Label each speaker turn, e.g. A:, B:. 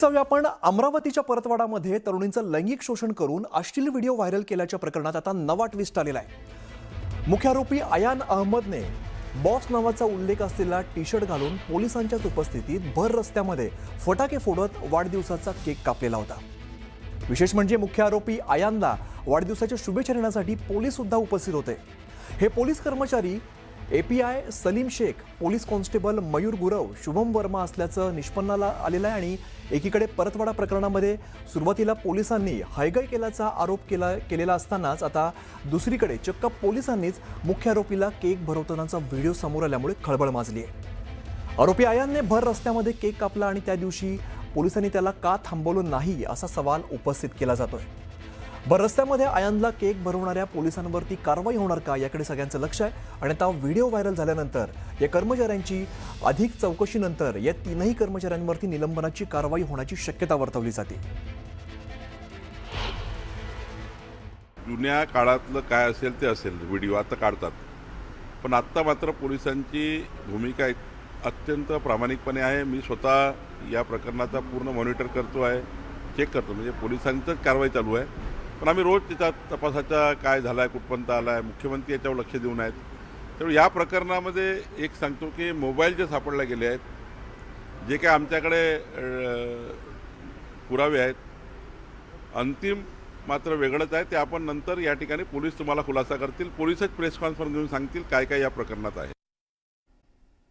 A: जाऊया आपण अमरावतीच्या परतवाडामध्ये तरुणींचं लैंगिक शोषण करून अश्लील व्हिडिओ व्हायरल केल्याच्या प्रकरणात आता नवा ट्विस्ट आलेला आहे। मुख्य आरोपी अयान अहमदने बॉस नावाचा उल्लेख असलेला टी शर्ट घालून पोलिसांच्याच उपस्थितीत भर रस्त्यामध्ये फटाके फोडत वाढदिवसाचा केक कापलेला होता। विशेष म्हणजे मुख्य आरोपी अयानला वाढदिवसाच्या शुभेच्छा देण्यासाठी पोलीस सुद्धा उपस्थित होते। हे पोलीस कर्मचारी API Salim Shaikh, police constable Mayur Gurav, Shubham Verma असल्याचं निष्पन्नाला आलेलं आहे। आणि एकीकडे परतवाडा प्रकरणामध्ये सुरुवातीला पोलिसांनी हयगय केल्याचा आरोप केलेला असतानाच आता दुसरीकडे चक्क पोलिसांनीच मुख्य आरोपीला केक भरवतानाचा व्हिडिओ समोर आल्यामुळे खळबळ माजली आहे। आरोपी अयानने भर रस्त्यामध्ये केक कापला आणि त्या दिवशी पोलिसांनी त्याला का थांबवलं नाही असा सवाल उपस्थित केला जातोय। भर रस्त्यामध्ये अयानला केक भरवणाऱ्या पोलिसांवरती कारवाई होणार का याकडे सगळ्यांचं लक्ष आहे। आणि आता व्हिडिओ व्हायरल झाल्यानंतर या कर्मचाऱ्यांची अधिक चौकशीनंतर या तीनही कर्मचाऱ्यांवरती निलंबनाची कारवाई होण्याची शक्यता वर्तवली जाते।
B: जुन्या काळातलं काय असेल ते असेल, व्हिडिओ आता काढतात, पण आत्ता मात्र पोलिसांची भूमिका अत्यंत प्रामाणिकपणे आहे। मी स्वतः या प्रकरणाचा पूर्ण मॉनिटर करतो आहे, चेक करतो, म्हणजे पोलिसांचंच कारवाई चालू आहे। पण आम्ही रोज त्याचा तपासाचा काय झाला आहे, कुठपर्यंत आला आहे, मुख्यमंत्री याच्यावर लक्ष देऊन आहेत। त्यामुळे या प्रकरणामध्ये एक सांगतो की मोबाईल जे सापडले गेले आहेत, जे काय आमच्याकडे पुरावे आहेत, अंतिम मात्र वेगळंच आहे। ते आपण नंतर या ठिकाणी पोलीस तुम्हाला खुलासा करतील, पोलीसच प्रेस कॉन्फरन्स घेऊन सांगतील काय काय या प्रकरणात आहे।